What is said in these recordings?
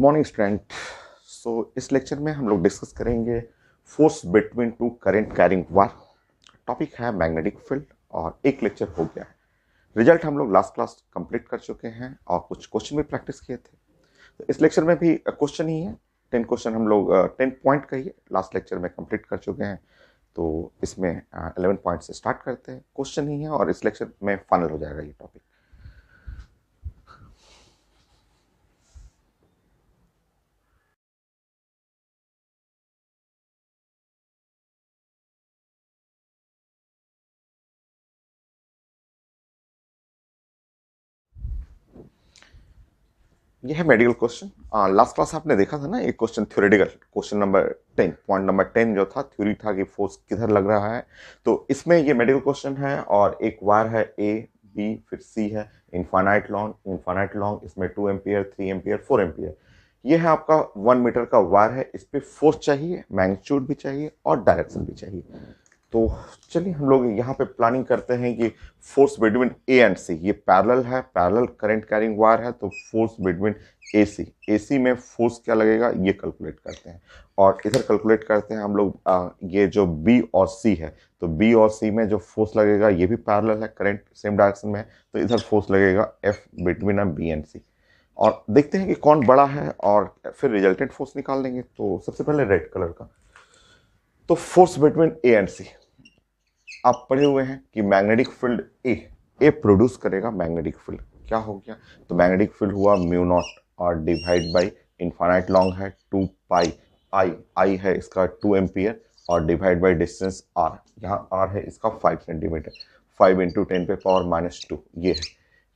Morning student. इस lecture में हम लोग डिस्कस करेंगे force between two current carrying wire. Topic है मैग्नेटिक फील्ड और एक लेक्चर हो गया है। रिजल्ट हम लोग लास्ट क्लास कंप्लीट कर चुके हैं और कुछ क्वेश्चन भी प्रैक्टिस किए थे। तो इस लेक्चर में भी क्वेश्चन ही है। 10 क्वेश्चन हम लोग 10 पॉइंट का ही लास्ट लेक्चर में कंप्लीट कर चुके हैं। तो इसमें 11 पॉइंट से स्टार्ट करते हैं। क्वेश्चन ही है और इस लेक्चर में फाइनल हो जाएगा ये टॉपिक। ये है मेडिकल क्वेश्चन। लास्ट क्लास आपने देखा था ना, एक question theoretical question number 10, point number 10 जो था थ्योरी था कि फोर्स किधर लग रहा है। तो इसमें ये मेडिकल क्वेश्चन है और एक वायर है ए बी फिर सी है, इनफाइनाइट लॉन्ग इसमें 2 एम्पियर 3 एम्पियर 4 एम्पियर। ये है आपका 1 मीटर का वायर है। इस पे फोर्स चाहिए, मैग्नीट्यूड भी चाहिए और डायरेक्शन भी चाहिए। तो चलिए हम लोग यहाँ पे प्लानिंग करते हैं कि फोर्स बिटवीन ए एंड सी, ये पैरेलल है, पैरेलल करंट कैरिंग वायर है। तो फोर्स बिटवीन ए सी में फोर्स क्या लगेगा ये कैलकुलेट करते हैं। और इधर कैलकुलेट करते हैं हम लोग ये जो बी और सी है, तो बी और सी में जो फोर्स लगेगा ये भी पैरेलल है, करंट सेम डायरेक्शन में है। तो इधर फोर्स लगेगा एफ बिटवीन बी एंड सी। और देखते हैं कि कौन बड़ा है और फिर रिजल्टेंट फोर्स निकाल लेंगे। तो सबसे पहले रेड कलर का, तो फोर्स बिटवीन ए एंड सी आप पढ़े हुए हैं कि मैग्नेटिक फील्ड ए प्रोड्यूस करेगा मैग्नेटिक फील्ड। क्या हो गया, तो मैग्नेटिक फील्ड हुआ म्यू नॉट और डिवाइड बाई इनफाइनाइट लॉन्ग है 2 पाई आई है इसका 2 एम्पियर और डिवाइड बाई डिस्टेंस आर। यहाँ आर है इसका 5 सेंटीमीटर, 5 इंटू 10 पे पावर -2।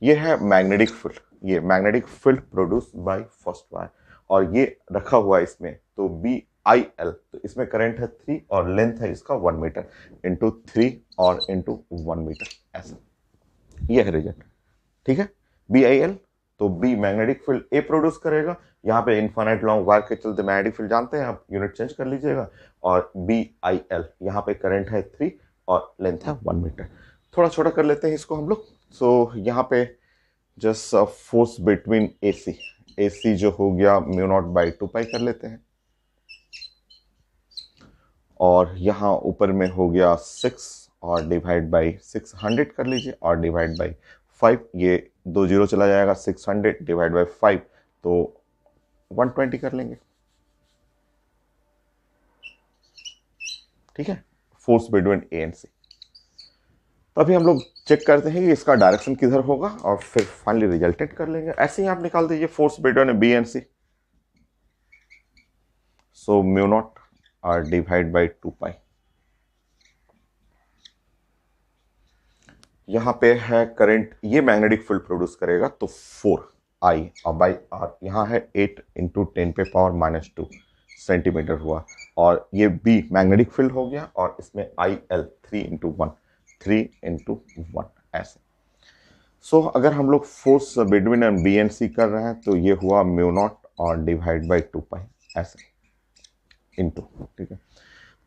ये है मैग्नेटिक फील्ड। ये magnetic field produce by first wire और ये रखा हुआ है इसमें। तो बी आई एल, तो इसमें करंट है 3 और लेंथ है इसका 1 मीटर इंटू 3 और इंटू 1 मीटर, ऐसा ये है रिजल्ट। ठीक है, बी आई एल। तो बी मैग्नेटिक फील्ड ए प्रोड्यूस करेगा। यहाँ पे इनफाइनाइट लॉन्ग वायर के चलते मैग्नेटिक फील्ड जानते हैं, आप यूनिट चेंज कर लीजिएगा। और बी आई एल यहाँ पे करंट है 3 और लेंथ है 1 मीटर। थोड़ा छोटा कर लेते हैं इसको हम लोग। सो यहाँ पे जस्ट फोर्स बिटवीन ए सी जो हो गया म्यू नॉट बाई 2 पाई कर लेते हैं। और यहाँ ऊपर में हो गया 6 और डिवाइड बाई 600 कर लीजिए और डिवाइड बाई 5। ये 2 जीरो चला जाएगा, 600 डिवाइड बाई 5 तो 120 कर लेंगे। ठीक है, फोर्स बिटवीन ए एंड सी। तो अभी हम लोग चेक करते हैं कि इसका डायरेक्शन किधर होगा और फिर फाइनली रिजल्टेंट कर लेंगे। ऐसे ही आप निकाल दीजिए force between B and C. So mu naught और डिवाइड बाई 2 पाई। यहाँ पे है करंट, ये मैग्नेटिक फील्ड प्रोड्यूस करेगा तो 4 आई और बाई आर। यहाँ है 8 इंटू 10 पे पावर -2 सेंटीमीटर हुआ। और ये बी मैग्नेटिक फील्ड हो गया और इसमें आई एल 3 इंटू 1, 3 इंटू 1 ऐसे। सो अगर हम लोग फोर्स बिटवीन बी एंड सी कर रहे हैं तो ये हुआ म्यू नॉट और डिवाइड बाई 2 पाई ऐसे इंटू। ठीक है,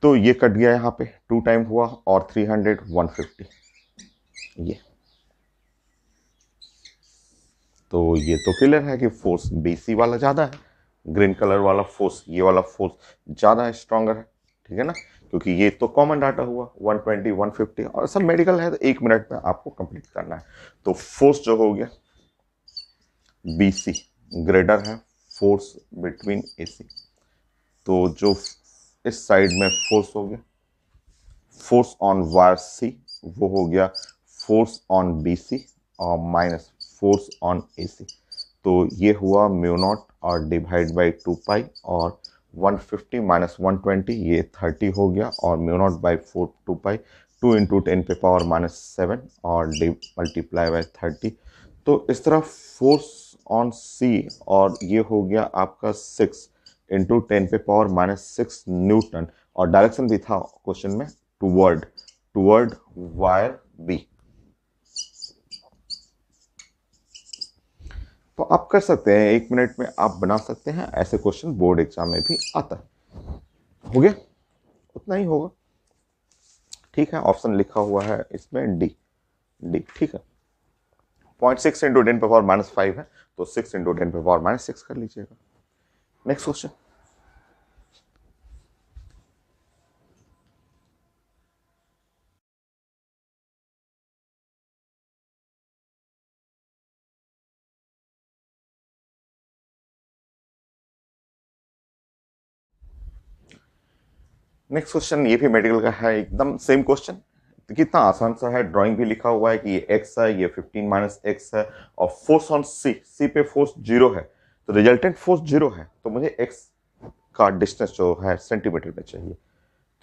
तो ये कट गया, यहाँ पे 2 टाइम हुआ और 300 150 ये। तो ये तो क्लियर है कि फोर्स बीसी वाला ज़्यादा है, ग्रीन कलर वाला फोर्स, ये वाला फोर्स ज़्यादा है, स्ट्रॉन्गर है। ठीक है ना, क्योंकि ये तो कॉमन डाटा हुआ 120 150 और सब मेडिकल है तो 1 मिनट में आपको कंप्लीट करना है। तो फोर्स जो हो गया बीसी ग्रेटर है फोर्स बिटवीन एसी। तो जो इस साइड में फोर्स हो गया, फोर्स ऑन वायर सी, वो हो गया फोर्स ऑन बीसी और माइनस फोर्स ऑन एसी। तो ये हुआ म्यू नॉट और डिवाइड बाई 2 पाई और 150 माइनस 120 ये 30 हो गया और mu not by 4 2 pi 2 into 10 पे पावर -7 और मल्टीप्लाई बाई 30। तो इस तरह फोर्स ऑन सी और ये हो गया आपका 6 इंटू 10 पे पावर -6 न्यूटन। और डायरेक्शन भी था क्वेश्चन में टूवर्ड वायर बी। तो आप कर सकते हैं, 1 मिनट में आप बना सकते हैं। ऐसे क्वेश्चन बोर्ड एग्जाम में भी आता है। हो गया, उतना ही होगा। ठीक है, ऑप्शन लिखा हुआ है इसमें डी। ठीक है, 0.6 इंटू 10 पे पावर -5 है तो 6 इंटू 10 पे पावर -6 कर लीजिएगा। Next question. नेक्स्ट क्वेश्चन ये भी मेडिकल का है, एकदम सेम क्वेश्चन। कितना आसान सा है, ड्राइंग भी लिखा हुआ है कि ये एक्स है, ये 15 माइनस एक्स है, और फोर्स ऑन सी, सी पे फोर्स 0 है, तो रिजल्टेंट फोर्स 0 है, तो मुझे एक्स का डिस्टेंस जो है सेंटीमीटर में चाहिए।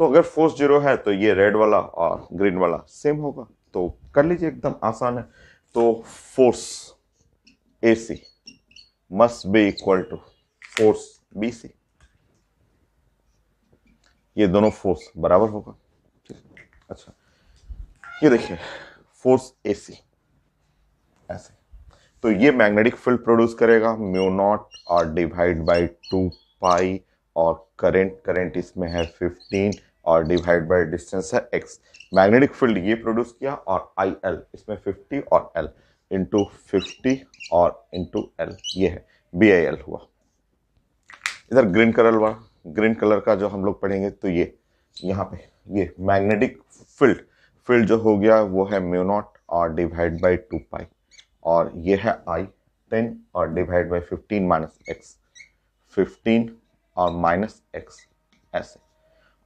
तो अगर फोर्स 0 है तो ये रेड वाला और ग्रीन वाला सेम होगा, तो कर लीजिए, एकदम आसान है। तो force A C must be equal to force B C, ये दोनों फोर्स बराबर होगा। ठीक है? अच्छा, ये देखिए फोर्स एसी ऐसे, तो ये मैग्नेटिक फील्ड प्रोड्यूस करेगा म्यू नॉट और डिवाइड बाई 2 पाई, और करंट करंट इसमें है 15 और डिवाइड बाई डिस्टेंस है x। मैग्नेटिक फील्ड ये प्रोड्यूस किया, और आई एल इसमें 50 और l इंटू 50 और इंटू एल, ये है बी आई एल हुआ। इधर ग्रीन कलर वाला, ग्रीन कलर का जो हम लोग पढ़ेंगे, तो ये यहाँ पे ये मैग्नेटिक फील्ड, फील्ड जो हो गया वो है म्यू नॉट और डिवाइड बाई 2 पाई, और ये है आई 10 और डिवाइड बाई 15 माइनस एक्स, 15 और माइनस एक्स ऐसे,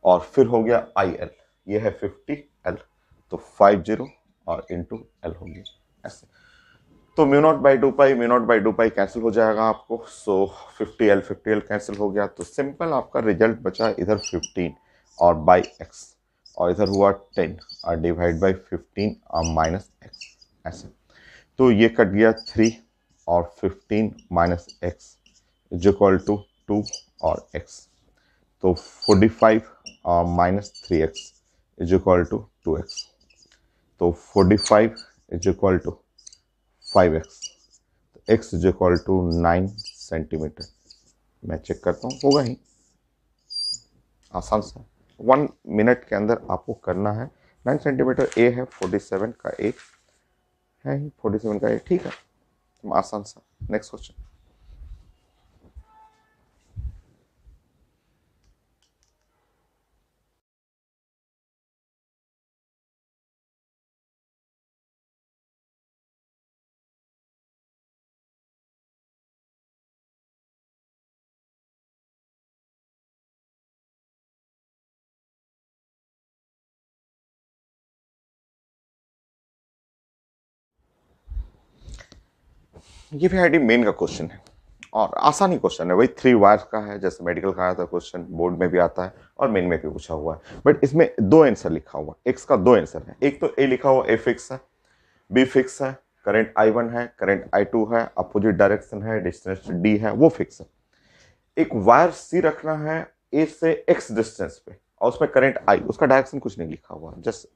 और फिर हो गया आई एल, ये है 50 एल, तो 50 और इंटू एल हो गया ऐसे। तो mu not by 2 pi, mu naught by 2 pi cancel हो जाएगा आपको, सो 50 एल कैंसिल हो गया, तो सिंपल आपका रिजल्ट बचा इधर 15 और बाई एक्स, और इधर हुआ 10 और डिवाइड बाई 15 और माइनस एक्स ऐसे। तो ये कट गया 3 और 15 minus x is equal to 2 और एक्स, तो 45 और minus 3x is equal to 2x, तो 45 is equal to 5x, x is equal to 9 centimetre. मैं चेक करता हूँ, होगा ही, आसान सा, 1 मिनट के अंदर आपको करना है। 9 सेंटीमीटर, ए है 47 का ए है, 47 का ए, ठीक है, आसान सा। Next question. ये भी आईडी मेन का क्वेश्चन है, और आसानी क्वेश्चन है, वही 3 वायर्स का है, जैसे मेडिकल का आया था क्वेश्चन, बोर्ड में भी आता है और मेन में भी पूछा हुआ है, बट इसमें 2 आंसर लिखा हुआ है, एक्स का 2 आंसर है। एक तो ए लिखा हुआ ए फिक्स है, बी फिक्स है, करंट I1 है, करंट I2 है, अपोजिट डायरेक्शन है, डिस्टेंस डी है, वो फिक्स है। एक वायर सी रखना है ए से एक्स डिस्टेंस पे, और उसमें करंट आई, उसका डायरेक्शन कुछ नहीं लिखा हुआ, जस्ट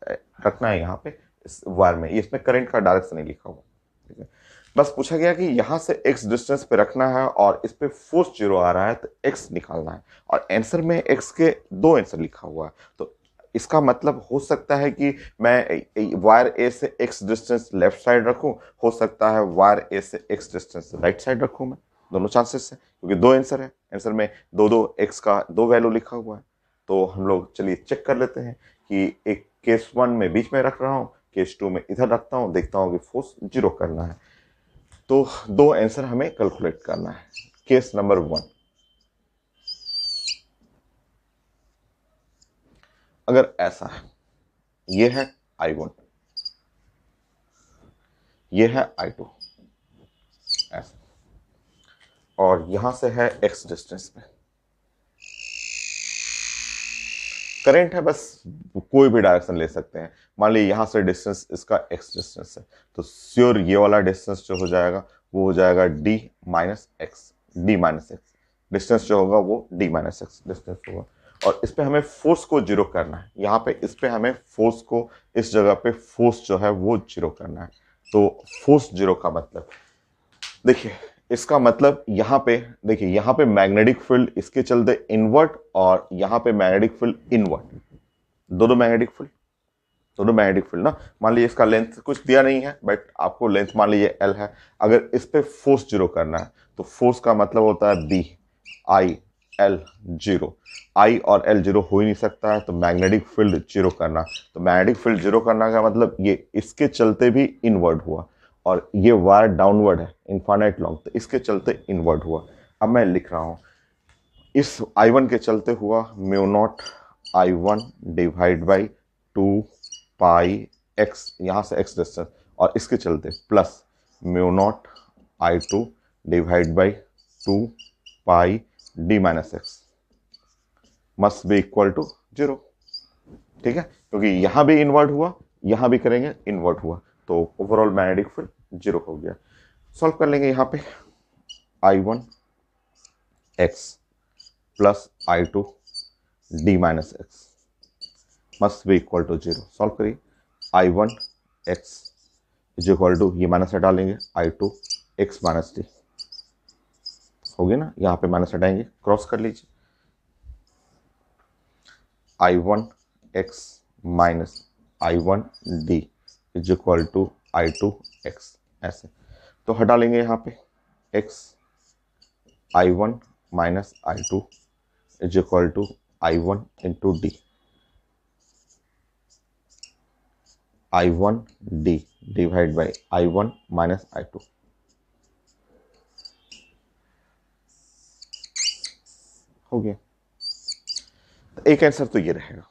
रखना है यहाँ पे इस वायर में, इसमें करंट का डायरेक्शन नहीं लिखा हुआ, ठीक है। बस पूछा गया कि यहाँ से एक्स डिस्टेंस पे रखना है और इस पे फोर्स 0 आ रहा है, तो एक्स निकालना है, और आंसर में एक्स के 2 आंसर लिखा हुआ है, तो इसका मतलब हो सकता है कि मैं वायर ए से एक्स डिस्टेंस लेफ्ट साइड रखूं, हो सकता है वायर ए से एक्स डिस्टेंस राइट साइड रखूं मैं, दोनों चांसेस है, क्योंकि 2 आंसर है, आंसर में दो दो एक्स का 2 वैल्यू लिखा हुआ है। तो हम लोग चलिए चेक कर लेते हैं कि एक केस 1 में बीच में रख रहा हूँ, केस 2 में इधर रखता हूँ, देखता हूँ कि फोर्स 0 करना है। तो 2 आंसर हमें कैलकुलेट करना है। केस नंबर 1, अगर ऐसा है, ये है I1, ये है I2 ऐसा, और यहां से है x डिस्टेंस में करंट है, बस कोई भी डायरेक्शन ले सकते हैं। मान लीजिए यहां से डिस्टेंस इसका x डिस्टेंस है, तो श्योर ये वाला डिस्टेंस जो हो जाएगा वो हो जाएगा d minus x, D minus x, distance जो होगा वो d माइनस एक्स डिस्टेंस होगा। और इस पे हमें फोर्स को 0 करना है, यहाँ पे इस पे हमें फोर्स को, इस जगह पे फोर्स जो है वो 0 करना है। तो फोर्स 0 का मतलब, देखिए इसका मतलब यहाँ पे, देखिए यहाँ पे मैग्नेटिक फील्ड इसके चलते इनवर्ट, और यहाँ पे मैग्नेटिक फील्ड इनवर्ट, दोनों मैग्नेटिक फील्ड, दोनों मैग्नेटिक फील्ड ना। मान लीजिए इसका लेंथ कुछ दिया नहीं है, बट आपको लेंथ मान लीजिए L है, अगर इस पे फोर्स 0 करना है, तो फोर्स का मतलब होता है B, आई एल जीरो, आई और एल जीरो हो ही नहीं सकता है, तो मैग्नेटिक फील्ड जीरो करना। तो मैग्नेटिक फील्ड जीरो करना का मतलब ये इसके चलते भी इनवर्ड हुआ, और ये वायर डाउनवर्ड है इनफाइनाइट लॉन्ग, तो इसके चलते इनवर्ड हुआ। अब मैं लिख रहा हूं इस I1 के चलते हुआ mu naught I1 divide by 2 pi x, यहां से एक्स डिस्टेंस, और इसके चलते plus mu naught I2 divide by 2 pi D minus x must be equal to zero. ठीक है, क्योंकि यहां भी इनवर्ट हुआ, यहां भी करेंगे इनवर्ट हुआ, तो ओवरऑल मैग्नेटिक फील्ड जीरो हो गया। सॉल्व कर लेंगे यहां पे I1 x plus I2 D minus x must be equal to zero. Solve करिए I1 x is equal to, ये माइनस हटा लेंगे, I2 एक्स माइनस डी हो गया ना, यहाँ पे माइनस हटाएंगे, क्रॉस कर लीजिए I1 x minus I1 D is equal to I2 x, ऐसे तो हटा लेंगे यहाँ पे x, I1 minus I2 is equal to I1 into D, I1 D divide by I1 minus I2। हो गया, तो एक आंसर तो ये रहेगा।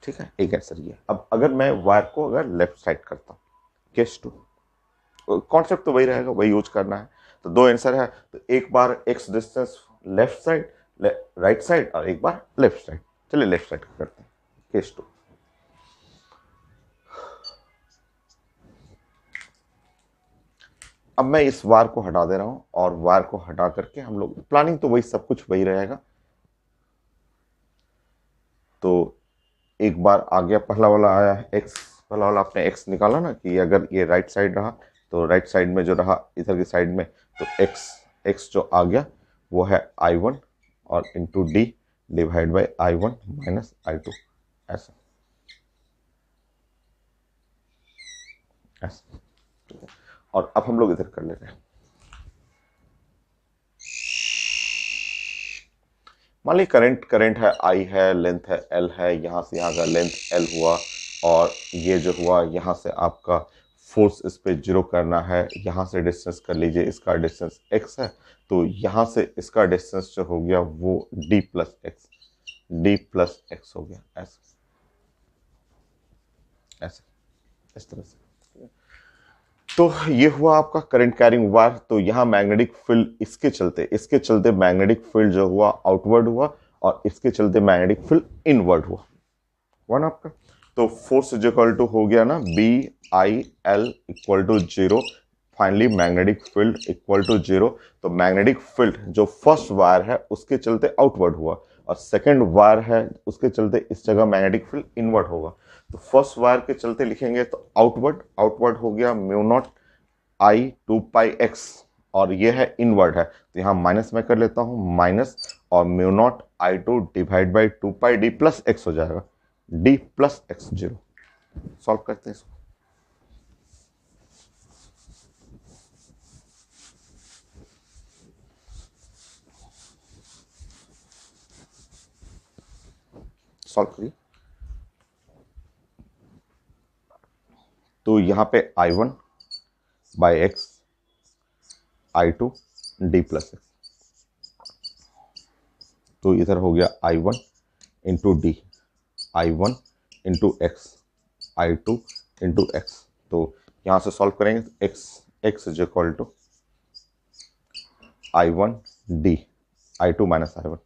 ठीक है, एक आंसर ये। अब अगर मैं वायर को अगर लेफ्ट साइड करता हूँ, केस टू, कॉन्सेप्ट तो वही रहेगा, वही यूज करना है। तो दो आंसर है, तो एक बार x distance left side, right side, और एक बार लेफ्ट साइड। चलिए लेफ्ट साइड करते हैं, केस टू। अब मैं इस वार को हटा दे रहा हूं, और वार को हटा करके हम लोग प्लानिंग तो वही, सब कुछ वही रहेगा। तो एक बार आ गया, पहला वाला आया है एक्स, पहला वाला आपने एक्स निकाला ना, कि अगर ये राइट साइड रहा तो राइट साइड में जो रहा इधर की साइड में, तो एक्स, एक्स जो आ गया वो है I1 और into D divide by I1 minus I2, ऐसा ऐसा। और अब हम लोग इधर कर लेते हैं, मान ली करंट, करंट है I है, लेंथ है L है, यहाँ से यहाँ का लेंथ L हुआ, और ये जो हुआ यहाँ से आपका फोर्स इस पे जीरो करना है, यहाँ से डिस्टेंस कर लीजिए, इसका डिस्टेंस x है, तो यहाँ से इसका डिस्टेंस जो हो गया वो d plus x, D plus x हो गया, ऐसे ऐसे इस तरह से। तो ये हुआ आपका करंट कैरिंग वायर। तो यहाँ मैग्नेटिक फील्ड इसके चलते मैग्नेटिक फील्ड जो हुआ आउटवर्ड हुआ, और इसके चलते मैग्नेटिक फील्ड इनवर्ड हुआ ना आपका। तो फोर्स इज इक्वल टू हो गया ना BIL equal to zero, finally magnetic field equal to zero. तो मैग्नेटिक फील्ड जो फर्स्ट वायर है उसके चलते आउटवर्ड हुआ, और सेकंड वायर है उसके चलते इस जगह मैग्नेटिक फील्ड इनवर्ड होगा। तो फर्स्ट वायर के चलते लिखेंगे तो आउटवर्ड, आउटवर्ड हो गया mu naught I 2 pi x, और ये है इनवर्ड है, तो यहाँ माइनस में कर लेता हूँ, माइनस, और mu naught I2 divide by 2 pi D plus x हो जाएगा, D plus x zero. Solve करते हैं इसको, सॉल्व करिए। तो यहाँ पे I1 by x, I2 D plus x, तो इधर हो गया I1 into D, I1 into x, I2 into x. तो यहाँ से सॉल्व करेंगे तो x is equal to I1 D, I2 minus I1,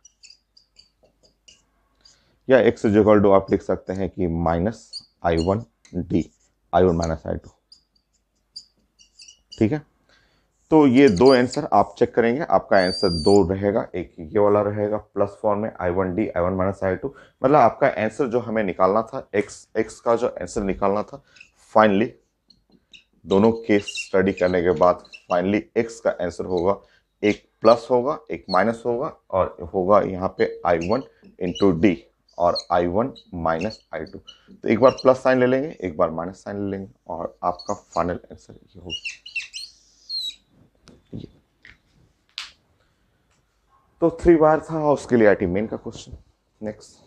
या एक्स इज इक्वल टू आप लिख सकते हैं कि minus I1 D, I1 minus I2। ठीक है, तो ये दो आंसर आप चेक करेंगे, आपका आंसर दो रहेगा, एक ये वाला रहेगा प्लस फॉर्म में I1 D, I1 minus I2। मतलब आपका आंसर जो हमें निकालना था, एक्स का जो आंसर निकालना था, फाइनली दोनों केस स्टडी करने के बाद फाइनली एक्स का आंसर होगा, एक प्लस होगा एक माइनस होगा, और होगा यहाँ पे I1 इंटू डी और I1 माइनस I2। तो एक बार प्लस साइन ले लेंगे, एक बार माइनस साइन ले लेंगे, और आपका फाइनल आंसर ये होगा। तो 3 वायर था और उसके लिए आईटी मेन का क्वेश्चन। नेक्स्ट।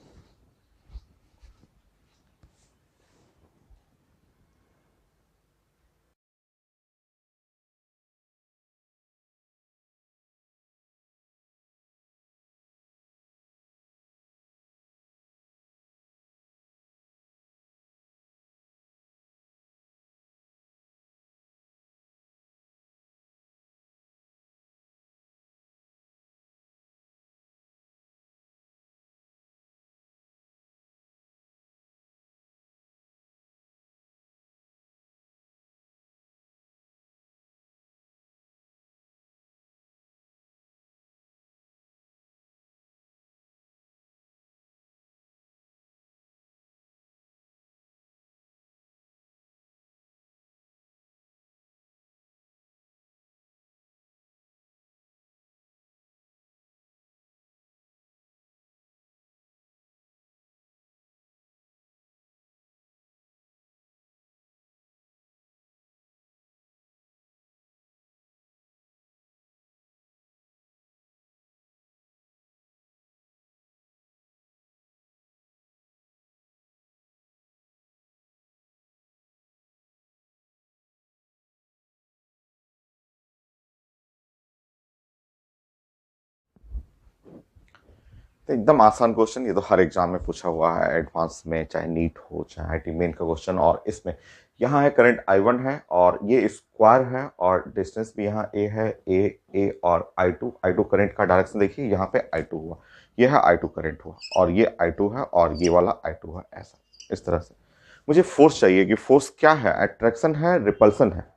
तो एकदम आसान क्वेश्चन, ये तो हर एग्जाम में पूछा हुआ है, एडवांस में, चाहे नीट हो चाहे आईटी मेन का क्वेश्चन। और इसमें यहाँ है करंट I1 है और ये स्क्वायर है और डिस्टेंस भी यहाँ ए है, ए और I2 करंट का डायरेक्शन देखिए, यहाँ पे I2 हुआ, ये है I2 करंट हुआ और ये I2 है और ये वाला I2 है, ऐसा इस तरह से। मुझे फोर्स चाहिए कि फोर्स क्या है, अट्रैक्शन है, रिपल्सन है,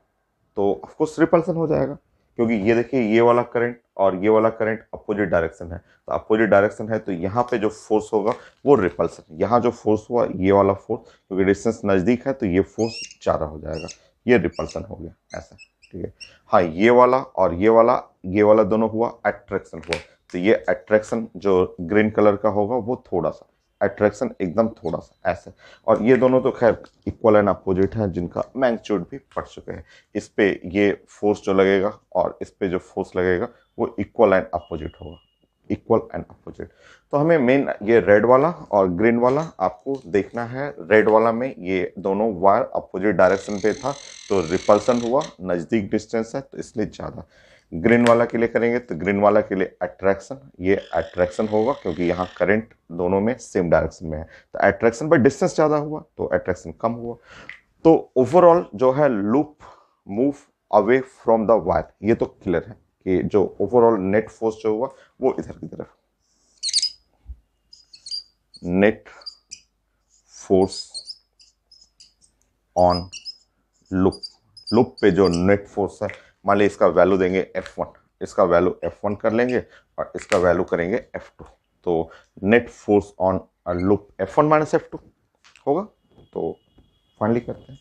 तो ऑफकोर्स रिपल्सन हो जाएगा, क्योंकि ये देखिए ये वाला करंट और ये वाला करंट अपोजिट डायरेक्शन है, तो अपोजिट डायरेक्शन है तो यहाँ पे जो फोर्स होगा वो रिपल्सन। यहाँ जो फोर्स हुआ ये वाला फोर्स, क्योंकि डिस्टेंस नज़दीक है तो ये फोर्स ज़्यादा हो जाएगा, ये रिपल्सन हो गया ऐसा। ठीक है, हाँ ये वाला और ये वाला दोनों हुआ अट्रैक्शन हुआ, तो ये अट्रैक्शन जो ग्रीन कलर का होगा वो थोड़ा सा अट्रैक्शन, एकदम थोड़ा सा ऐसे। और ये दोनों तो खैर इक्वल एंड अपोजिट हैं, जिनका मैग्नीट्यूड भी पढ़ चुके हैं। इस पे ये फोर्स जो लगेगा और इस पे जो फोर्स लगेगा वो इक्वल एंड अपोजिट होगा, इक्वल एंड अपोजिट। तो हमें मेन ये रेड वाला और ग्रीन वाला आपको देखना है। रेड वाला में ये दोनों वायर अपोजिट डायरेक्शन पे था तो रिपल्सन हुआ, नज़दीक डिस्टेंस है तो इसलिए ज़्यादा। ग्रीन वाला के लिए करेंगे तो ग्रीन वाला के लिए अट्रैक्शन, ये अट्रैक्शन होगा क्योंकि यहाँ करंट दोनों में सेम डायरेक्शन में है, तो अट्रैक्शन पर डिस्टेंस ज़्यादा हुआ तो अट्रैक्शन कम हुआ। तो ओवरऑल जो है loop move away from the wire, ये तो क्लियर है कि जो ओवरऑल नेट फोर्स जो हुआ वो इधर की तरफ, net force on loop, loop पे जो नेट फोर्स है, मान लीजिए इसका वैल्यू देंगे F1, इसका वैल्यू F1 कर लेंगे और इसका वैल्यू करेंगे F2, तो net force on loop F1 minus F2 होगा। तो फाइनली करते हैं,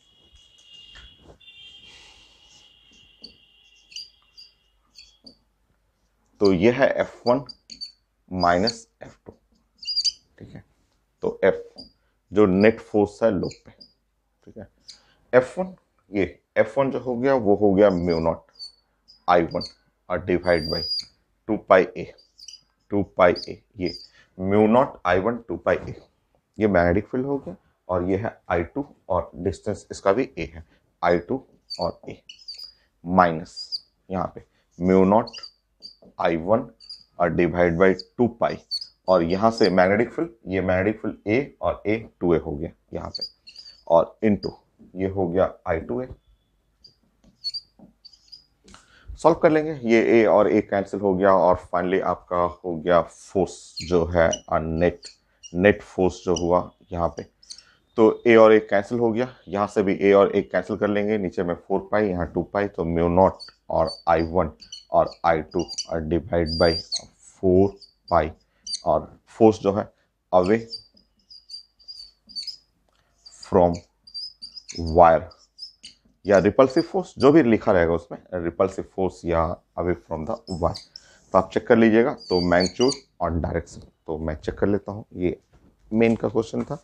तो यह है F1 माइनस F2। ठीक है, तो F जो नेट फोर्स है लूप पे, ठीक है, F1, ये F1 जो हो गया वो हो गया म्यू नॉट I1 और डिवाइड बाई 2 पाई ए, ये म्यू नॉट I1 2 पाई ए, ये मैग्नेटिक फील्ड हो गया और ये है I2 और डिस्टेंस इसका भी a है, I2 और a, माइनस यहाँ पे म्यू नॉट I1 और डिवाइड बाई 2 पाई, और यहाँ से मैग्नेटिक फील्ड, ये मैग्नेटिक फील्ड a और a 2a हो गया यहाँ पे, और इनटू ये हो गया I2a। सॉल्व कर लेंगे, ये a और a कैंसिल हो गया और फाइनली आपका हो गया फोर्स जो है नेट फोर्स जो हुआ यहाँ पे, तो a और a कैंसिल हो गया, यहाँ से भी a और a कैंसिल कर लेंगे, नीचे में 4 पाई यहाँ 2 पाई, तो म्यू नॉट और I1 और I2 और डिवाइड बाई 4 पाई, और फोर्स जो है अवे फ्रॉम वायर या रिपल्सिव फोर्स, जो भी लिखा रहेगा उसमें, रिपल्सिव फोर्स या अवे फ्रॉम द वायर, तो आप चेक कर लीजिएगा। तो मैग्नीट्यूड और डायरेक्शन, तो मैं चेक कर लेता हूँ, ये मेन का क्वेश्चन था,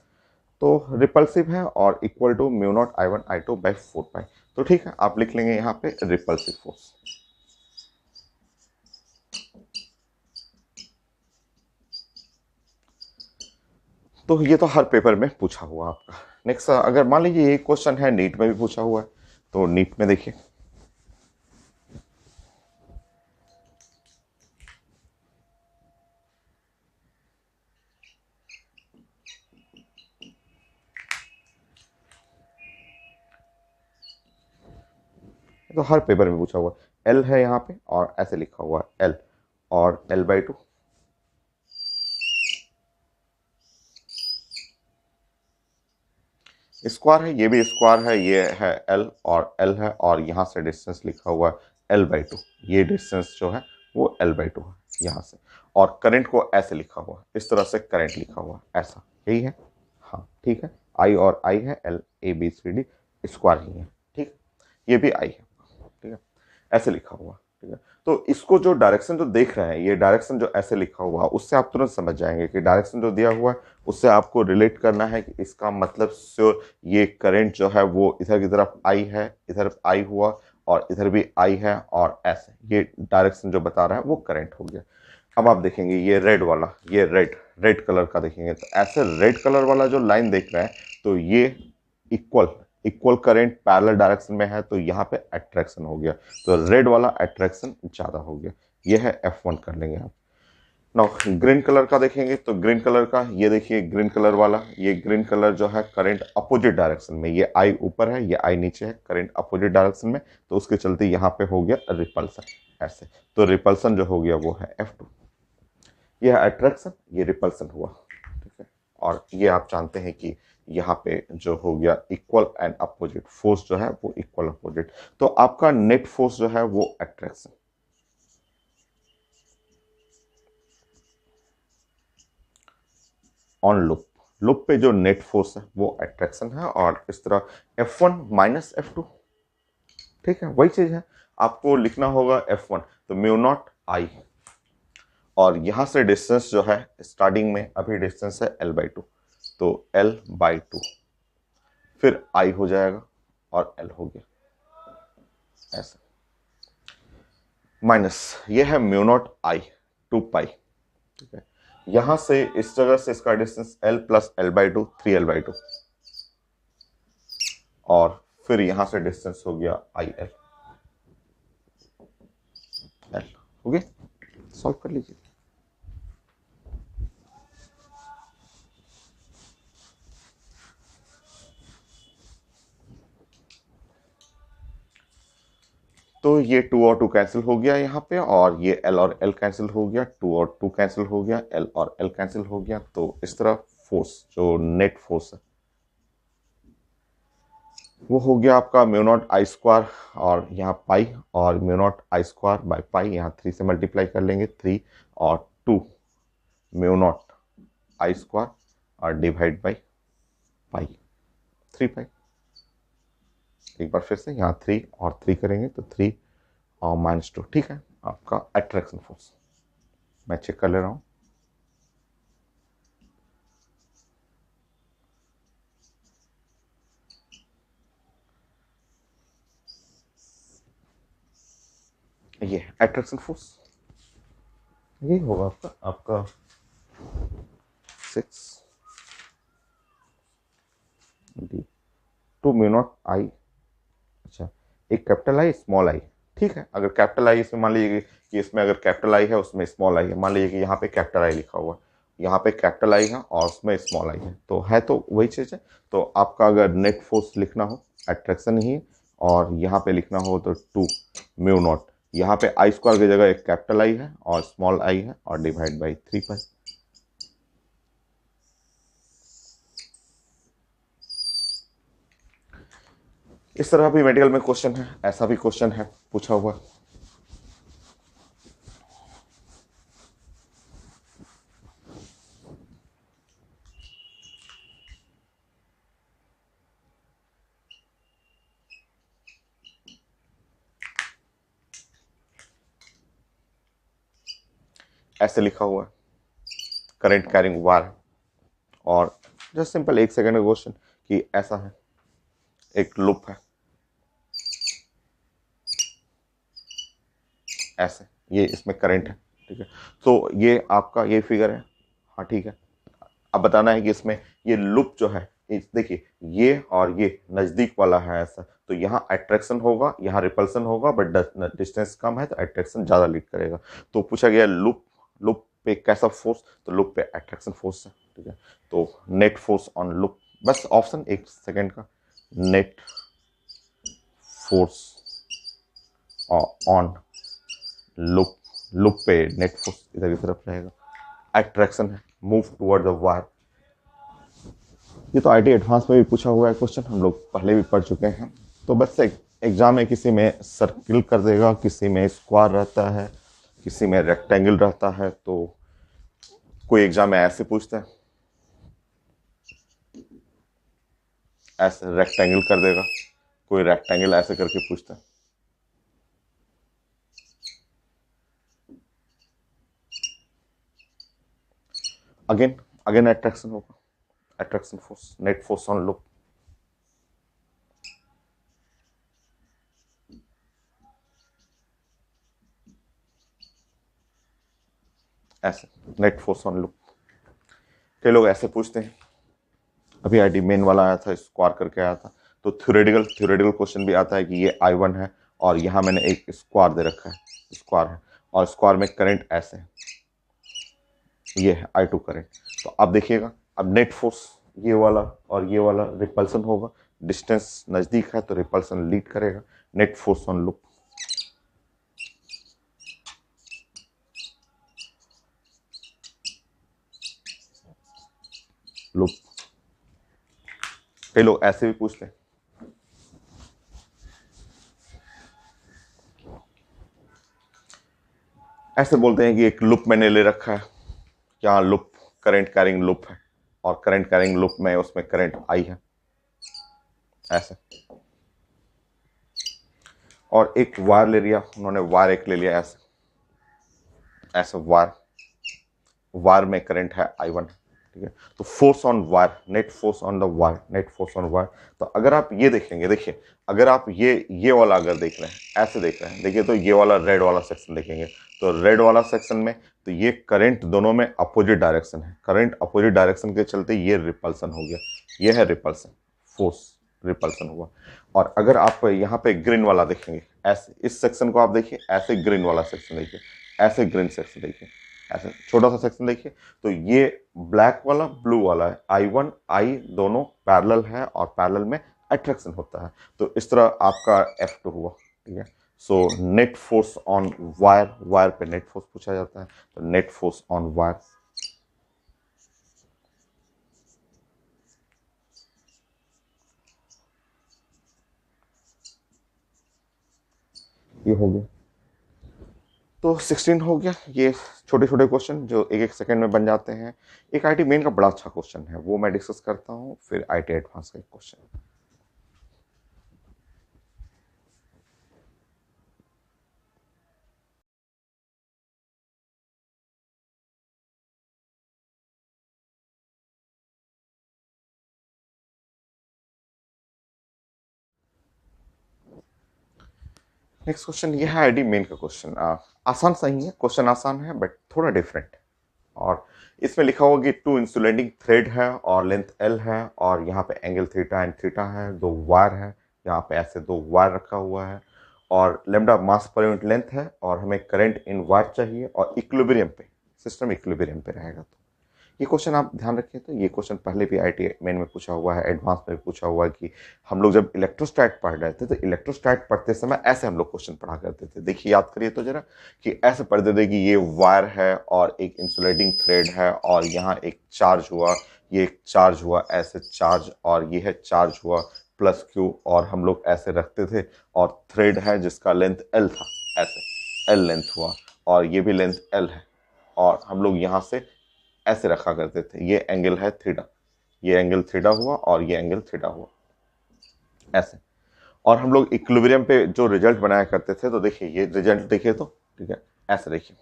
तो रिपल्सिव है और equal to mu naught I1 I2 by 4 pi, तो ठीक है आप लिख लेंगे यहाँ पे रिपल्सिव फोर्स। तो ये तो हर पेपर में पूछा हुआ आपका। नेक्स्ट, अगर मान लीजिए ये क्वेश्चन है नीट में भी पूछा हुआ है, तो नीट में देखिए, तो हर पेपर में पूछा हुआ है। एल है यहाँ पे और ऐसे लिखा हुआ है एल, और L/2, स्क्वायर है, ये भी स्क्वायर है, ये है एल और एल है, और यहाँ से डिस्टेंस लिखा हुआ है L/2, ये डिस्टेंस जो है वो L/2 है यहाँ से। और करंट को ऐसे लिखा हुआ है, इस तरह से करंट लिखा हुआ है, ऐसा, यही है। हाँ ठीक है, आई और आई है, LABCD स्क्वायर ही है, ठीक है, ये भी आई है, ठीक है, ऐसे लिखा हुआ, ठीक है। तो इसको जो डायरेक्शन जो देख रहे हैं, ये डायरेक्शन जो ऐसे लिखा हुआ, उससे आप तुरंत समझ जाएंगे कि डायरेक्शन जो दिया हुआ है उससे आपको रिलेट करना है कि इसका मतलब श्योर ये करंट जो है वो इधर की तरफ आई है, इधर आई हुआ, और इधर भी आई है, और ऐसे ये डायरेक्शन जो बता रहा है वो करंट हो गया। अब आप देखेंगे ये रेड वाला, ये रेड रेड कलर का देखेंगे, तो ऐसे रेड कलर वाला जो लाइन देख रहे हैं, तो ये equal equal current parallel direction में है, तो यहाँ पे अट्रैक्शन हो गया, तो रेड वाला अट्रैक्शन ज्यादा हो गया। ये है F1 कर लेंगे आप। नाउ ग्रीन कलर का देखेंगे, तो ग्रीन कलर का ये देखिए, ग्रीन कलर वाला, ये ग्रीन कलर जो है करंट अपोजिट डायरेक्शन में, ये आई ऊपर है, ये आई नीचे है, करंट अपोजिट डायरेक्शन में, तो उसके चलते यहाँ पे हो गया रिपल्सन, ऐसे। तो रिपल्सन जो हो गया वो है F2, ये है अट्रैक्शन, ये रिपल्सन हुआ, ठीक है। और ये आप जानते हैं कि यहाँ पे जो हो गया इक्वल एंड अपोजिट फोर्स जो है वो इक्वल अपोजिट, तो आपका नेट फोर्स जो है वो अट्रैक्शन, ऑन लूप, लूप पे जो नेट फोर्स है वो अट्रैक्शन है, और इस तरह F1 माइनस F2, ठीक है, वही चीज है। आपको लिखना होगा F1, तो म्यू नॉट आई, और यहां से डिस्टेंस जो है स्टार्टिंग में अभी डिस्टेंस है L/2, तो L/2, फिर आई हो जाएगा और एल हो गया, ऐसा, माइनस ये है म्यू नॉट आई 2 पाई, ठीक है। यहां से इस जगह से इसका distance L plus L/2 3L/2, और फिर यहां से डिस्टेंस हो गया IL, एल हो गया। सॉल्व कर लीजिए। तो ये 2 और 2 कैंसिल हो गया यहाँ पे, और ये L और L कैंसिल हो गया, 2 और 2 कैंसिल हो गया, L और L कैंसिल हो गया। तो इस तरह फोर्स जो नेट फोर्स है वो हो गया आपका म्यू नॉट आई स्क्वायर, और यहाँ पाई, और mu naught I square by pi, यहाँ 3 से मल्टीप्लाई कर लेंगे, 3 और 2 म्यू नॉट आई स्क्वायर, और डिवाइड बाई पाई, 3 पाई। एक बार फिर से यहाँ 3 और 3 करेंगे, तो 3 और -2, ठीक है, आपका अट्रैक्शन फोर्स। मैं चेक कर ले रहा हूँ। ये अट्रैक्शन फोर्स, ये होगा आपका 6 डी 2 म्यू नॉट आई, अच्छा, एक कैपिटल आई स्मॉल आई, ठीक है। अगर कैपिटल आई इसमें मान लीजिए कि इसमें अगर कैपिटल आई है उसमें स्मॉल आई है, मान लीजिए कि यहाँ पे कैपिटल आई लिखा हुआ है, यहाँ पे कैपिटल आई है और उसमें स्मॉल आई है, तो है तो वही चीज़ है। तो आपका अगर नेट फोर्स लिखना हो अट्रैक्शन ही, और यहाँ पे लिखना हो तो 2 म्यू नॉट, यहाँ पे आई स्क्वायर की जगह एक कैपिटल आई है और स्मॉल आई है, और डिवाइड बाई 3 पाई। इस तरह भी मेडिकल में क्वेश्चन है, ऐसा भी क्वेश्चन है पूछा हुआ। ऐसे लिखा हुआ है, करंट कैरिंग वायर, और जस्ट सिंपल 1 सेकंड का क्वेश्चन कि ऐसा है, एक लूप है ऐसे, ये इसमें करंट है, ठीक है। तो ये आपका ये फिगर है, हाँ ठीक है। अब बताना है कि इसमें ये लूप जो है, देखिए ये और ये नजदीक वाला है ऐसा, तो यहाँ अट्रैक्शन होगा, यहाँ रिपल्सन होगा, बट डिस्टेंस कम है तो अट्रैक्शन ज्यादा लीड करेगा। तो पूछा गया लूप, लूप पे कैसा फोर्स, तो लूप पे अट्रैक्शन फोर्स है, ठीक है। तो नेट फोर्स ऑन लूप, बस ऑप्शन एक सेकेंड का, net force on loop, loop पे नेट फोर्स इधर की तरफ रहेगा, अट्रैक्शन है, मूव टुवर्ड द वायर। ये तो आईटी एडवांस में भी पूछा हुआ है क्वेश्चन, हम लोग पहले भी पढ़ चुके हैं। तो बस एग्जाम में किसी में सर्किल कर देगा, किसी में स्क्वायर रहता है, किसी में रेक्टेंगल रहता है, तो कोई एग्जाम में ऐसे पूछता है, ऐसे रेक्टेंगल कर देगा, कोई रेक्टेंगल ऐसे करके पूछता है। अगेन अगेन अट्रैक्शन होगा, attraction force, net force on loop, ऐसे नेट फोर्स ऑन लूप। कई लोग ऐसे पूछते हैं, अभी आईडी मेन वाला आया था, स्क्वायर करके आया था, तो थ्योरेटिकल क्वेश्चन भी आता है कि ये I1 है और यहाँ मैंने एक स्क्वायर दे रखा है, स्क्वायर है, और स्क्वायर में करंट ऐसे है, ये है I2 करंट। तो अब देखिएगा, अब नेट फोर्स ये वाला और ये वाला रिपल्सन होगा, डिस्टेंस नजदीक है तो रिपल्सन लीड करेगा, net force on loop, loop. कई लोग ऐसे भी पूछते हैं, ऐसे बोलते हैं कि एक लूप मैंने ले रखा है, यहाँ लूप करंट कैरिंग लूप है और करंट कैरिंग लूप में उसमें करंट आई है, ऐसे। और एक वायर ले लिया उन्होंने, वायर एक ले लिया ऐसे, ऐसे वायर, वायर में करंट है I1, ठीक है। तो force on wire, net force on the wire, net force on wire. तो अगर आप ये देखेंगे, देखिए अगर आप ये वाला अगर देख रहे हैं, ऐसे देख रहे हैं, देखिए तो ये वाला रेड वाला सेक्शन देखेंगे, तो रेड वाला सेक्शन में तो ये करंट दोनों में अपोजिट डायरेक्शन है, करंट अपोजिट डायरेक्शन के चलते ये रिपल्सन हो गया, ये है रिपल्सन, फोर्स रिपल्सन हुआ। और अगर आप यहाँ पे ग्रीन वाला देखेंगे, ऐसे इस सेक्शन को आप देखिए, ऐसे ग्रीन वाला सेक्शन देखिए, ऐसे ग्रीन सेक्शन देखिए, ऐसे छोटा सा सेक्शन देखिए, तो ये ब्लैक वाला ब्लू वाला है, I1 I दोनों पैरेलल है और पैरेलल में अट्रैक्शन होता है, तो इस तरह आपका F2 हुआ, ठीक है। So net force on wire, wire पे नेट फोर्स पूछा जाता है, तो नेट फोर्स ऑन वायर, ये हो गया। तो 16 हो गया, ये छोटे छोटे क्वेश्चन जो एक एक सेकंड में बन जाते हैं। एक आईटी मेन का बड़ा अच्छा क्वेश्चन है, वो मैं डिस्कस करता हूँ, फिर आईटी एडवांस का एक क्वेश्चन। नेक्स्ट क्वेश्चन ये है आईडी मेन का क्वेश्चन, आसान सही है, क्वेश्चन आसान है बट थोड़ा डिफरेंट है। और इसमें लिखा होगा कि टू इंसुलेटिंग थ्रेड है और लेंथ L है और यहाँ पे एंगल थीटा एंड थीटा है, दो वायर है, यहाँ पे ऐसे दो वायर रखा हुआ है और लेमडा मास पर यूनिट लेंथ है और हमें करंट इन वायर चाहिए और इक्विलिब्रियम पे, सिस्टम इक्विलिब्रियम पे रहेगा। तो ये क्वेश्चन आप ध्यान रखिए, तो ये क्वेश्चन पहले भी आईटी मेन में पूछा हुआ है, एडवांस में भी पूछा हुआ है कि हम लोग जब इलेक्ट्रोस्टैट पढ़ रहे थे तो इलेक्ट्रोस्टैट पढ़ते समय ऐसे हम लोग क्वेश्चन पढ़ा करते थे। देखिए याद करिए तो जरा, कि ऐसे पढ़ते थे कि ये वायर है और एक इंसुलेटिंग थ्रेड है और यहाँ एक चार्ज हुआ, ये एक चार्ज हुआ, ऐसे चार्ज, और ये है चार्ज हुआ प्लस Q, और हम लोग ऐसे रखते थे, और थ्रेड है जिसका लेंथ L था, ऐसे L लेंथ हुआ और ये भी लेंथ L है, और हम लोग यहाँ से ऐसे रखा करते थे, ये एंगल है थीटा, ये एंगल थीटा हुआ और ये एंगल थीटा हुआ, ऐसे। और हम लोग इक्विलिब्रियम पे जो रिजल्ट बनाया करते थे, तो देखिए ये रिजल्ट देखिए तो, ठीक है, ऐसे देखिए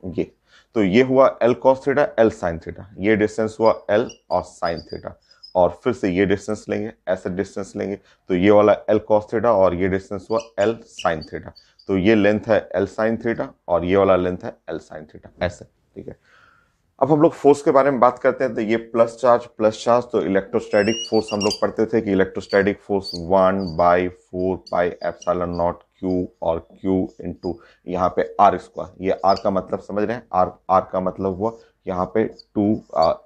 ये, तो ये हुआ L cos theta L sin theta, ये डिस्टेंस हुआ L और sin थीटा, और फिर से ये डिस्टेंस लेंगे, ऐसे डिस्टेंस लेंगे, तो ये वाला L cos थीटा और ये डिस्टेंस हुआ L sin थीटा, तो ये लेंथ है L sin थीटा और ये वाला लेंथ है L sin थीटा, ऐसे, ठीक है। अब हम लोग फोर्स के बारे में बात करते हैं, तो ये प्लस चार्ज, तो इलेक्ट्रोस्टैटिक फोर्स हम लोग पढ़ते थे कि electrostatic force 1/4 pi epsilon not Q, और क्यू इंटू यहाँ पे आर स्क्वायर, ये आर का मतलब समझ रहे हैं, आर आर का मतलब हुआ यहाँ पे 2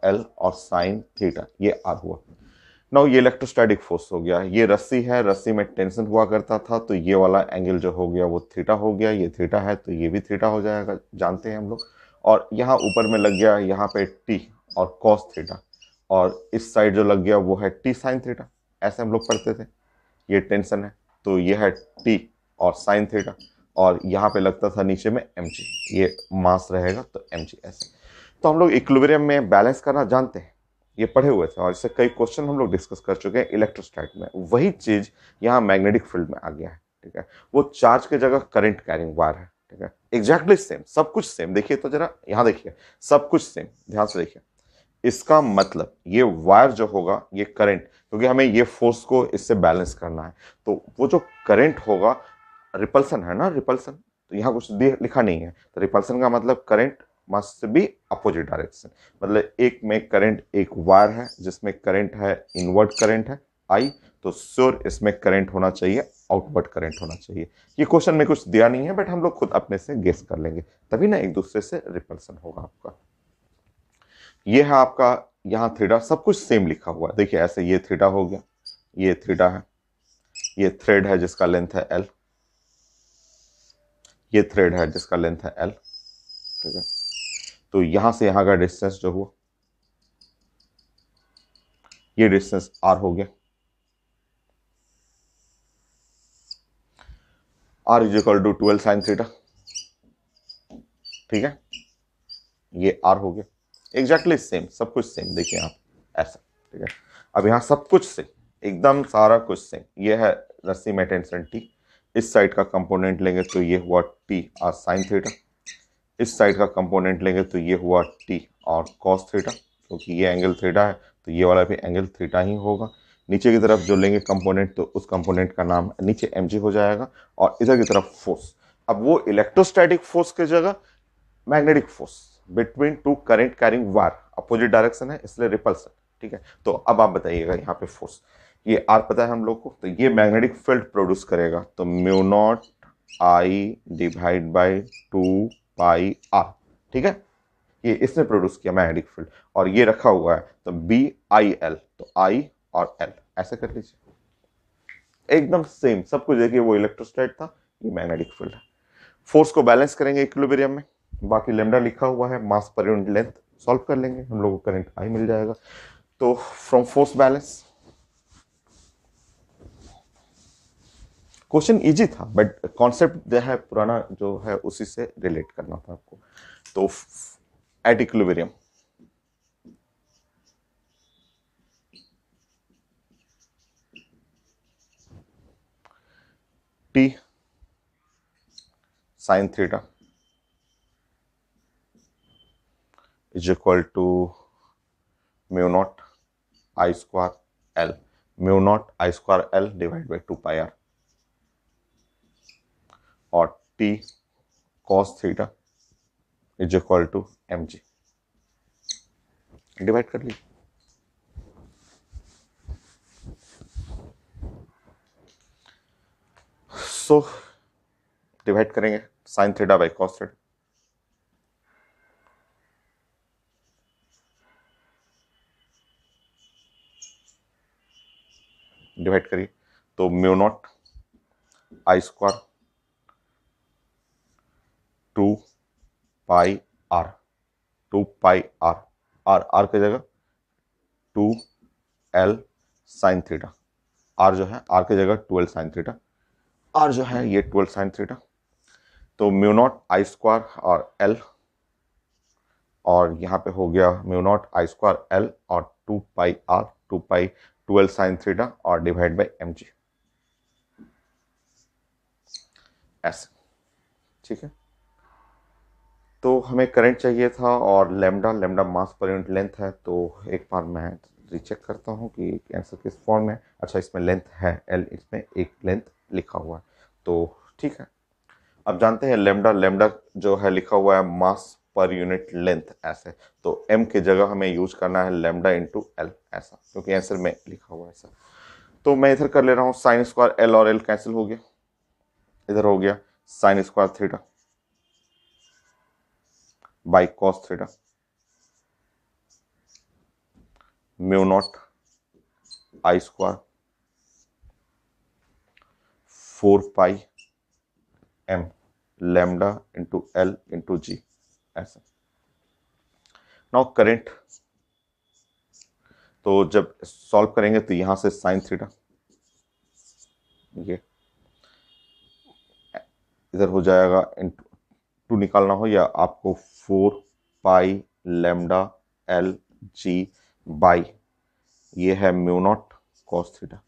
L और साइन थीटा, ये आर हुआ। नाउ ये इलेक्ट्रोस्टैटिक फोर्स हो गया, ये रस्सी है, रस्सी में टेंशन हुआ करता था, तो ये वाला एंगल जो हो गया वो थीटा हो गया, ये थीटा है तो ये भी थीटा हो जाएगा, जानते हैं हम लोग। और यहाँ ऊपर में लग गया यहाँ पे टी और कॉस थीटा, और इस साइड जो लग गया वो है टी साइन थीटा, ऐसे हम लोग पढ़ते थे। ये टेंशन है तो ये है टी और साइन थीटा, और यहाँ पे लगता था नीचे में एम जी, ये मास रहेगा तो एम जी, ऐसे। तो हम लोग इक्विलिब्रियम में बैलेंस करना जानते हैं, ये पढ़े हुए थे, और इससे कई क्वेश्चन हम लोग डिस्कस कर चुके हैं इलेक्ट्रोस्टैट में। वही चीज यहाँ मैग्नेटिक फील्ड में आ गया है, ठीक है। वो चार्ज की जगह करंट कैरिंग वायर है, ठीक है, एग्जैक्टली सेम, सब कुछ सेम। देखिए तो जरा यहाँ देखिए, सब कुछ सेम, ध्यान से देखिए। इसका मतलब ये वायर जो होगा ये करंट, क्योंकि हमें ये फोर्स को इससे बैलेंस करना है, तो वो जो करंट होगा, रिपल्सन है ना, रिपल्सन, तो यहाँ कुछ लिखा नहीं है, तो रिपल्सन का मतलब current must be opposite direction, मतलब एक में करंट, एक वायर है जिसमें करंट है, इनवर्ट करंट है आई, तो श्योर इसमें करंट होना चाहिए, आउटवर्ड करंट होना चाहिए। ये क्वेश्चन में कुछ दिया नहीं है, बट हम लोग खुद अपने से गेस कर लेंगे, तभी ना एक दूसरे से रिपल्सन होगा आपका। ये है आपका यहाँ थीटा, सब कुछ सेम लिखा हुआ है, देखिए ऐसे, ये थीटा हो गया, ये थीटा है, ये थ्रेड है जिसका लेंथ है एल, ये थ्रेड है जिसका लेंथ है एल, ठीक है। तो यहां से यहां का डिस्टेंस जो हुआ, ये डिस्टेंस आर हो गया, R is equal to 12 sine theta, ठीक है, ये आर हो गया, एग्जैक्टली सेम, सब कुछ सेम, देखिए आप ऐसा, ठीक है। अब यहाँ सब कुछ सेम, एकदम सारा कुछ सेम, ये है रस्सी में टेंशन टी, इस साइड का कंपोनेंट लेंगे तो ये हुआ टी और साइन थीटा, इस साइड का कंपोनेंट लेंगे तो ये हुआ टी और कॉस थीटा, क्योंकि ये एंगल थीटा है तो ये वाला भी एंगल थीटा ही होगा। नीचे की तरफ जो लेंगे कंपोनेंट, तो उस कंपोनेंट का नाम नीचे एम जी हो जाएगा, और इधर की तरफ फोर्स, अब वो इलेक्ट्रोस्टैटिक फोर्स की जगह magnetic force between two current carrying wire, opposite direction है इसलिए रिपल्सन, ठीक है। तो अब आप बताइएगा यहाँ पे फोर्स, ये आर पता है हम लोग को, तो ये मैग्नेटिक फील्ड प्रोड्यूस करेगा, तो mu naught I divide by 2 pi R, ठीक है, ये इसने प्रोड्यूस किया मैग्नेटिक फील्ड, और ये रखा हुआ है तो बी आई एल, तो आई और एल, ऐसे कर लीजिए, एकदम सेम सब कुछ। देखिए वो इलेक्ट्रोस्टैट था, ये मैग्नेटिक फील्ड है। फोर्स को बैलेंस करेंगे इक्विलिब्रियम में, बाकी लेमडा लिखा हुआ है, मास पर यूनिट लेंथ सॉल्व कर लेंगे, हम लोग को करंट आई मिल जाएगा। तो from force balance, question easy था बट कॉन्सेप्ट जो है पुराना जो है उसी से रिलेट करना था आपको। तो at equilibrium, T sine theta is equal to mu naught I square L, mu naught I square L divide by 2 pi r, और T cos theta is equal to m g, divide कर लीजिए। So divide करेंगे sine theta by cos theta, divide करिए, तो mu naught I square 2 pi r, 2 pi r, r r की जगह 2 L sine theta, are जो है are की जगह 12 साइन थीटा, आर जो है ये 12 साइन थीटा, तो म्यू नॉट आई स्क्वायर और एल, और यहाँ पे हो गया mu naught I square L और 2 पाई आर, 2 पाई 12 साइन थीटा, और डिवाइड बाई एम जी, ऐसे, ठीक है। तो हमें करंट चाहिए था, और लेमडा, लेमडा मास पर यूनिट लेंथ है, तो एक बार मैं रीचेक करता हूँ कि आंसर किस फॉर्म में, अच्छा इसमें लेंथ है एल, इसमें एक लेंथ लिखा हुआ है, तो ठीक है। अब जानते हैं लेमडा, लेमडा जो है लिखा हुआ है मास पर यूनिट लेंथ ऐसे। तो m की जगह हमें यूज करना है लैम्डा इंटू एल ऐसा, क्योंकि आंसर में लिखा हुआ है ऐसा। तो मैं इधर कर ले रहा हूँ साइन स्क्वायर, एल और एल कैंसिल हो गया, इधर हो गया sine square theta by cos theta mu naught I square 4 pi m lambda into L into g ऐसा। नाउ करेंट, तो जब सॉल्व करेंगे तो यहां से साइन थीटा, ये इधर हो जाएगा, इंटू टू निकालना हो या आपको 4 pi lambda L G by ये है mu naught cos theta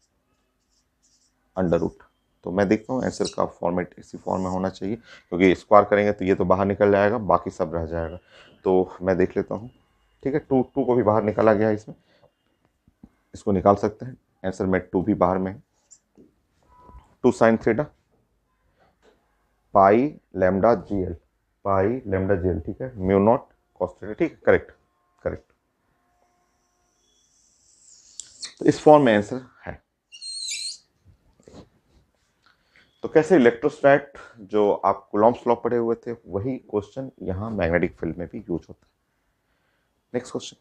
under root. तो मैं देखता हूँ आंसर का फॉर्मेट इसी फॉर्म में होना चाहिए, क्योंकि स्क्वायर करेंगे तो ये तो बाहर निकल जाएगा, बाकी सब रह जाएगा। तो मैं देख लेता हूँ, ठीक है, टू टू को भी बाहर निकाला गया है इसमें, इसको निकाल सकते हैं, आंसर में टू भी बाहर में है। 2 sine theta pi lambda g L, pi lambda g L, ठीक है, म्यू नॉट कॉस थीटा, ठीक है, करेक्ट करेक्ट। तो इस फॉर्म में आंसर है। तो कैसे इलेक्ट्रोस्टैट जो आप कूलॉम्स लॉ पढ़े हुए थे वही क्वेश्चन यहाँ मैग्नेटिक फील्ड में भी यूज होता है। Next question.